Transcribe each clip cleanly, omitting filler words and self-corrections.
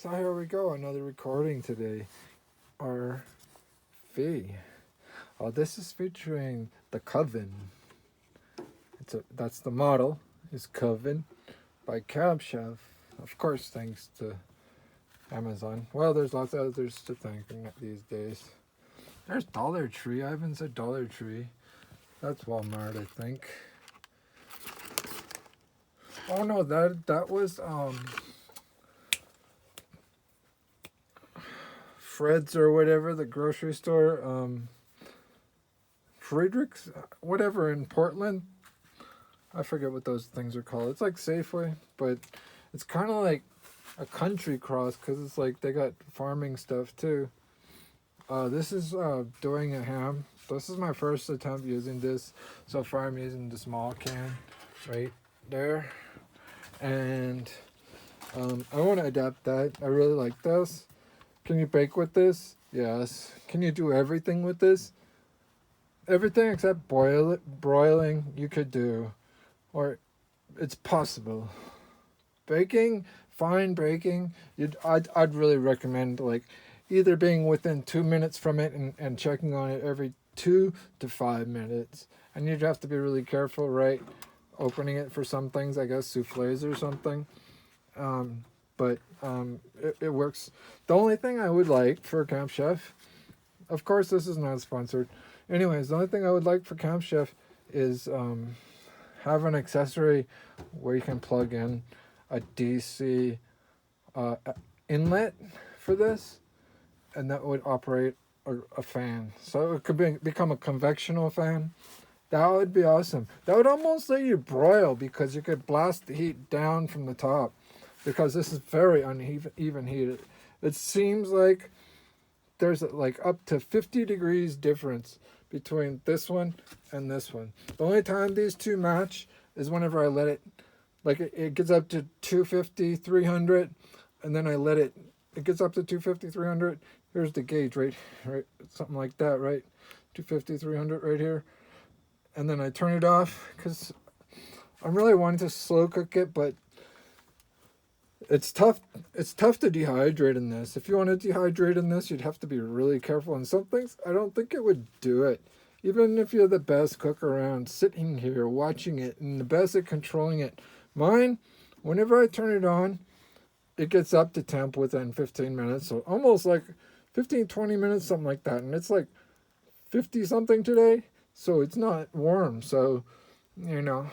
So here we go, another recording today. Our fee. This is featuring the Coven. That's the model. Is Coven by Cab Chef. Of course, thanks to Amazon. Well, there's lots of others to thank these days. There's Dollar Tree. I haven't said Dollar Tree. That's Walmart, I think. Oh no, that was Fred's or whatever, the grocery store, Friedrich's, whatever, in Portland. I forget what those things are called. It's like Safeway, but it's kind of like a country cross because it's like they got farming stuff too. This is doing a ham. This is my first attempt using this. So far I'm using the small can right there. And I want to adapt that. I really like this. Can you bake with this? Yes. Can you do everything with this? Everything except broiling you could do. Or it's possible. Baking, fine baking, I'd really recommend like either being within 2 minutes from it and checking on it every 2 to 5 minutes. And you'd have to be really careful, right? Opening it for some things, I guess souffles or something. But it works. The only thing I would like for Camp Chef, of course this is not sponsored. Anyways, the only thing I would like for Camp Chef is have an accessory where you can plug in a DC inlet for this, and that would operate a fan. So it could become a convectional fan. That would be awesome. That would almost let you broil because you could blast the heat down from the top. Because this is very uneven heated. It seems like there's like up to 50 degrees difference between this one and this one. The only time these two match is whenever I let it, like it gets up to 250, 300, and then I let it gets up to 250, 300. Here's the gauge, right, something like that, right? 250, 300 right here. And then I turn it off because I'm really wanting to slow cook it, but it's tough to dehydrate in this. If you want to dehydrate in this, you'd have to be really careful. And some things, I don't think it would do it. Even if you're the best cook around, sitting here watching it and the best at controlling it. Mine, whenever I turn it on, it gets up to temp within 15 minutes. So almost like 15, 20 minutes, something like that. And it's like 50 something today. So it's not warm. So, you know,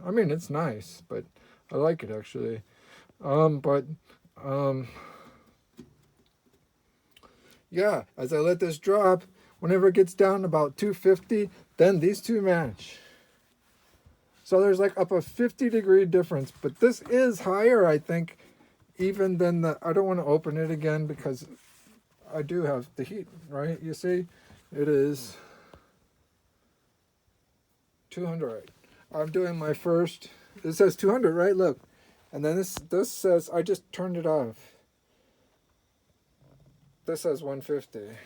I mean, it's nice, but I like it actually. Yeah, as I let this drop, whenever it gets down about 250, then these two match. So there's like up a 50-degree difference, but this is higher, I think, even than the, I don't want to open it again because I do have the heat, right? You see, it is 200. I'm doing my first, it says 200, right? Look. And then this says, I just turned it off. This says 150.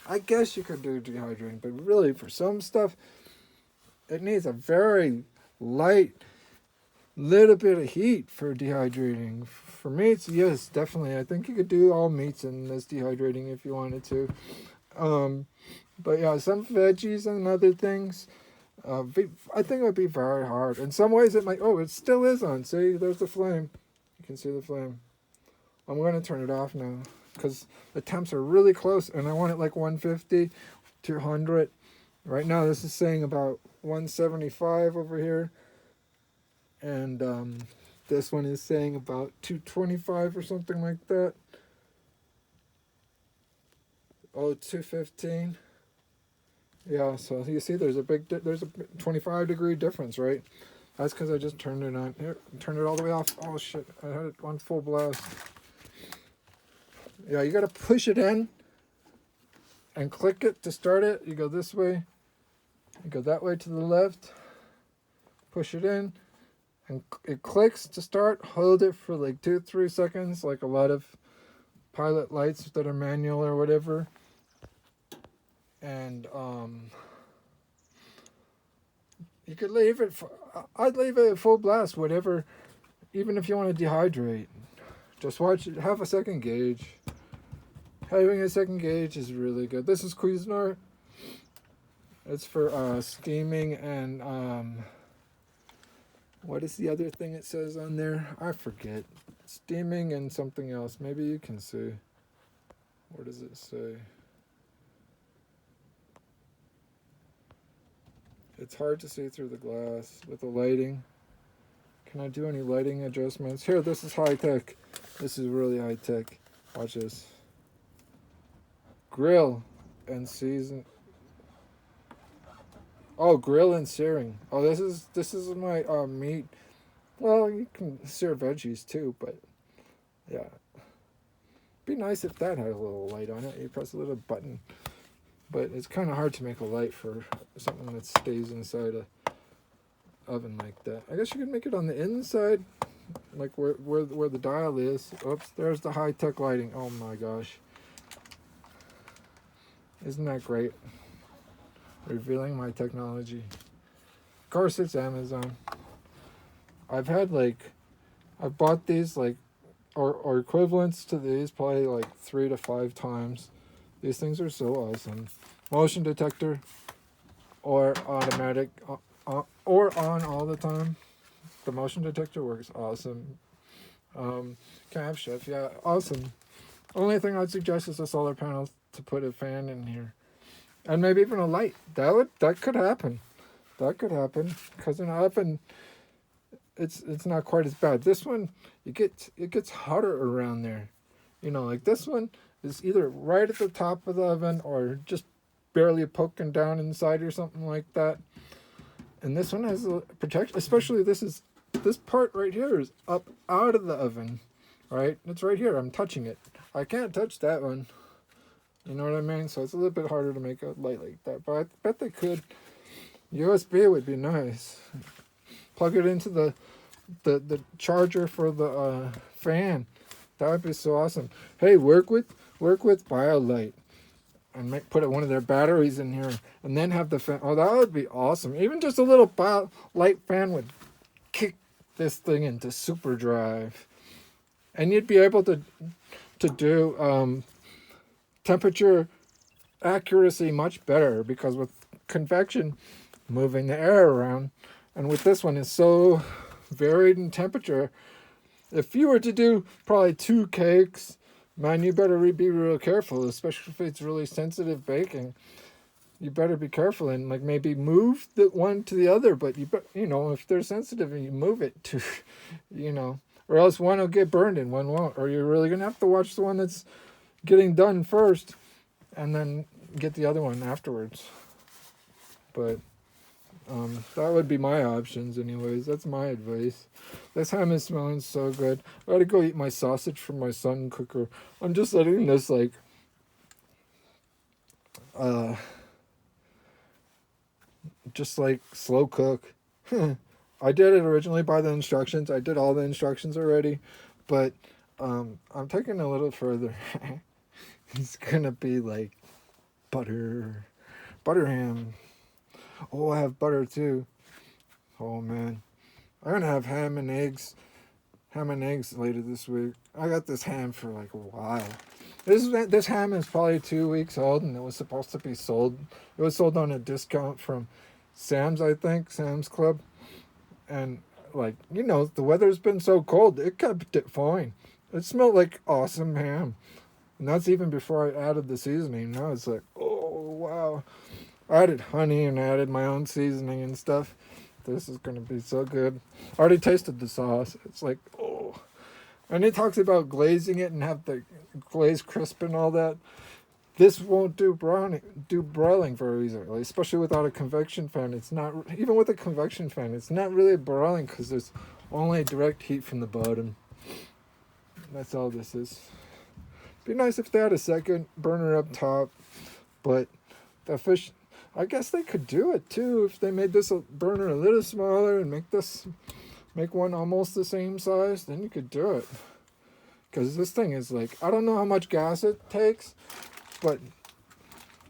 I guess you could do dehydrating, but really for some stuff, it needs a very light, little bit of heat for dehydrating. For meats, yes, definitely. I think you could do all meats in this dehydrating if you wanted to. But yeah, some veggies and other things, I think it would be very hard. In some ways it might, oh, it still is on. See, there's the flame. You can see the flame. I'm going to turn it off now because the temps are really close and I want it like 150, 200. Right now this is saying about 175 over here. And this one is saying about 225 or something like that. Oh, 215. Yeah, so you see there's a 25-degree difference, right? That's because I just turned it on. Here, turn it all the way off. Oh shit, I had it on full blast. Yeah, you gotta push it in and click it to start it. You go this way, you go that way to the left, push it in, and it clicks to start. Hold it for like 2-3 seconds, like a lot of pilot lights that are manual or whatever. And you could leave it I'd leave it at full blast, whatever, even if you want to dehydrate. Just watch it. Have a second gauge. Having a second gauge is really good. This is Cuisinart. It's for steaming and what is the other thing it says on there? I forget. Steaming and something else. Maybe you can see. What does it say? It's hard to see through the glass with the lighting. Can I do any lighting adjustments? Here, this is high tech. This is really high tech. Watch this. Grill and season. Oh, grill and searing. Oh, this is my meat. Well, you can sear veggies too, but yeah. Be nice if that had a little light on it. You press a little button. But it's kind of hard to make a light for something that stays inside a oven like that. I guess you could make it on the inside, like where the dial is. Oops, there's the high-tech lighting. Oh my gosh. Isn't that great? Revealing my technology. Of course it's Amazon. I've bought these or equivalents to these probably like 3 to 5 times. These things are so awesome. Motion detector or automatic or on all the time. The motion detector works awesome. Camp chef, yeah, awesome. Only thing I'd suggest is a solar panel to put a fan in here. And maybe even a light. That could happen. That could happen. Because in an oven, it's not quite as bad. This one, it gets hotter around there. You know, like this one is either right at the top of the oven or just barely poking down inside or something like that. And this one has a protection, especially this part right here is up out of the oven, right? It's right here. I'm touching it. I can't touch that one. You know what I mean? So it's a little bit harder to make a light like that. But I bet they could. USB would be nice. Plug it into the charger for the fan. That would be so awesome. Hey, work with BioLite and put one of their batteries in here, and then have the fan. Oh, that would be awesome. Even just a little BioLite fan would kick this thing into super drive, and you'd be able to do temperature accuracy much better, because with convection, moving the air around, and with this one is so varied in temperature. If you were to do probably 2 cakes, man, you better be real careful, especially if it's really sensitive baking. You better be careful and like maybe move the one to the other, but you know, if they're sensitive and you move it to, you know, or else one will get burned and one won't, or you're really gonna have to watch the one that's getting done first and then get the other one afterwards. But that would be my options anyways. That's my advice. This ham is smelling so good. I gotta go eat my sausage from my Sun cooker. I'm just letting this just slow cook. I did it originally by the instructions. I did all the instructions already, but I'm taking a little further. It's gonna be like butter ham. Oh, I have butter too. Oh man, I'm gonna have ham and eggs later this week. I got this ham for like a while. This ham is probably 2 weeks old, and it was supposed to be sold. It was sold on a discount from Sam's, I think, Sam's Club. And like, you know, the weather's been so cold, it kept it fine. It smelled like awesome ham, and that's even before I added the seasoning. Now it's like, oh wow. I added honey and I added my own seasoning and stuff. This is going to be so good. I already tasted the sauce. It's like, oh. And it talks about glazing it and have the glaze crisp and all that. This won't do broiling very easily, especially without a convection fan. It's not, even with a convection fan, it's not really broiling because there's only direct heat from the bottom. That's all this is. Be nice if they had a second burner up top, but the fish, I guess they could do it too if they made this burner a little smaller and make one almost the same size. Then you could do it, because this thing is like, I don't know how much gas it takes, but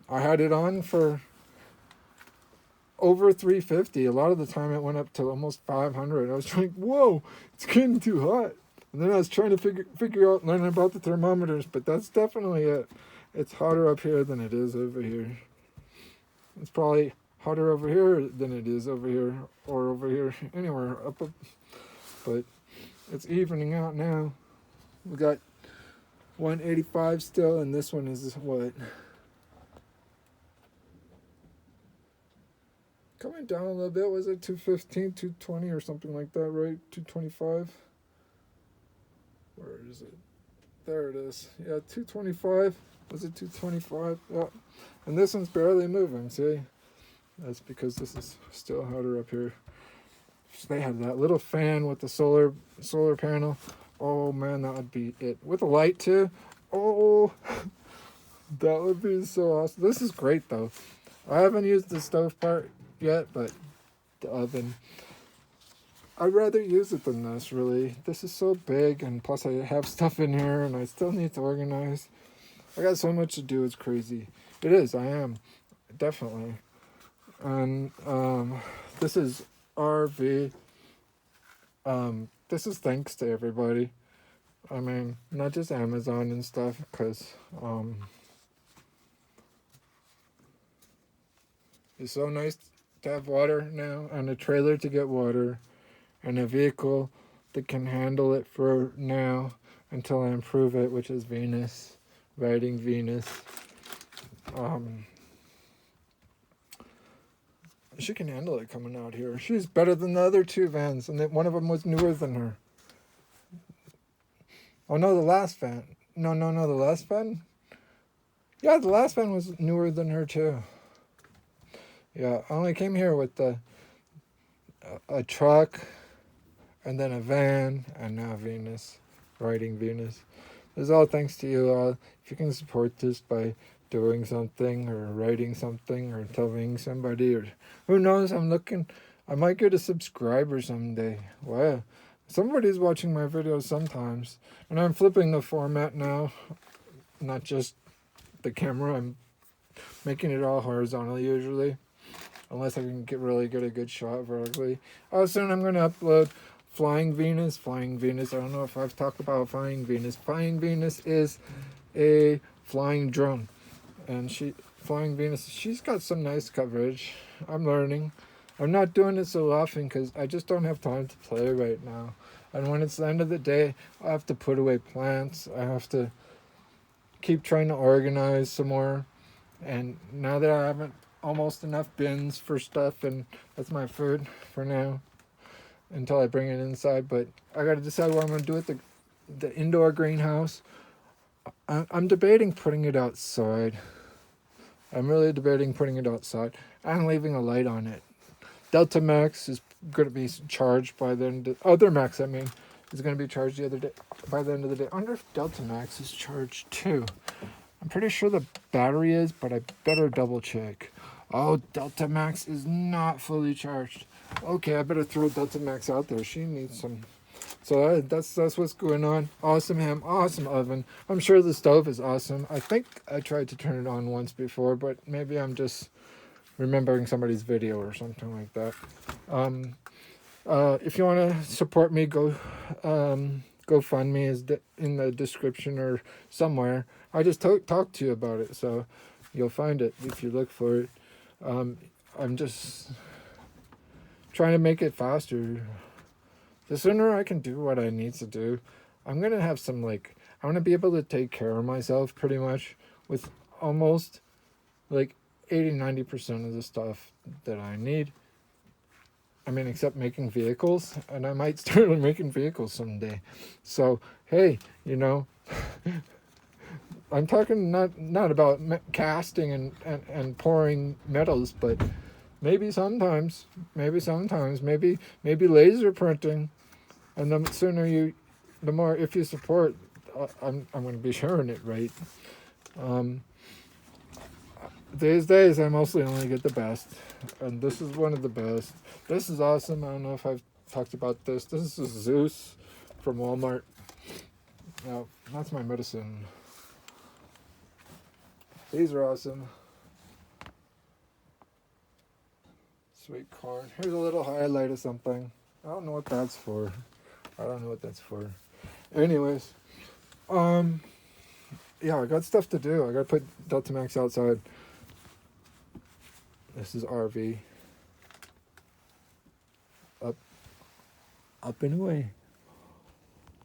I had it on for over 350. A lot of the time it went up to almost 500. I was like, whoa, it's getting too hot. And then I was trying to figure out, learning about the thermometers, but that's definitely it. It's hotter up here than it is over here. It's probably hotter over here than it is over here, or over here, anywhere up. But it's evening out now. We got 185 still, and this one is what? Coming down a little bit. Was it 215, 220 or something like that, right? 225? Where is it? There it is. Yeah, 225. Was it 225? Yeah. And this one's barely moving, see? That's because this is still hotter up here. They have that little fan with the solar panel. Oh man, that would be it. With a light too. Oh, that would be so awesome. This is great though. I haven't used the stove part yet, but the oven. I'd rather use it than this, really. This is so big, and plus I have stuff in here, and I still need to organize. I got so much to do, it's crazy. It is, I am. Definitely. And this is RV. This is thanks to everybody. I mean, not just Amazon and stuff, because it's so nice to have water now, and a trailer to get water, and a vehicle that can handle it for now until I improve it, which is Venus, riding Venus. She can handle it coming out here. She's better than the other two vans, and one of them was newer than her. Oh no, the last van. No, the last van? Yeah, the last van was newer than her too. Yeah, I only came here with a truck, and then a van, and now Venus, riding Venus. This is all thanks to you all. If you can support this by doing something, or writing something, or telling somebody, or who knows, I might get a subscriber someday. Wow. Somebody's watching my videos sometimes, and I'm flipping the format now, not just the camera. I'm making it all horizontal usually, unless I can really get a good shot vertically. Soon I'm going to upload Flying Venus. Flying Venus, I don't know if I've talked about Flying Venus. Flying Venus is a flying drone, and Flying Venus, she's got some nice coverage. I'm learning. I'm not doing it so often because I just don't have time to play right now. And when it's the end of the day, I have to put away plants. I have to keep trying to organize some more. And now that I haven't almost enough bins for stuff, and that's my food for now until I bring it inside. But I got to decide what I'm going to do with the indoor greenhouse. I'm debating putting it outside. I'm really debating putting it outside and leaving a light on it. Delta Max is going to be charged by the end. Other Max, I mean, is going to be charged by the end of the day. I wonder if Delta Max is charged too. I'm pretty sure the battery is, but I better double check. Oh, Delta Max is not fully charged. Okay, I better throw Delta Max out there. She needs some. So that's what's going on. Awesome ham, awesome oven. I'm sure the stove is awesome. I think I tried to turn it on once before, but maybe I'm just remembering somebody's video or something like that. If you want to support me, GoFundMe is in the description or somewhere. I just talked to you about it, so you'll find it if you look for it. I'm just trying to make it faster. The sooner I can do what I need to do, I'm going to have some, I want to be able to take care of myself pretty much with almost 80-90% of the stuff that I need. I mean, except making vehicles, and I might start making vehicles someday. So, hey, I'm talking not about casting and pouring metals, but maybe sometimes, maybe laser printing. And the more, if you support, I'm going to be sharing it, right? These days, I mostly only get the best, and this is one of the best. This is awesome. I don't know if I've talked about this. This is Zeus from Walmart. Now, that's my medicine. These are awesome. Sweet corn. Here's a little highlight of something. I don't know what that's for. Anyways, yeah, I got stuff to do. I gotta put Delta Max outside. This is RV. Up and away.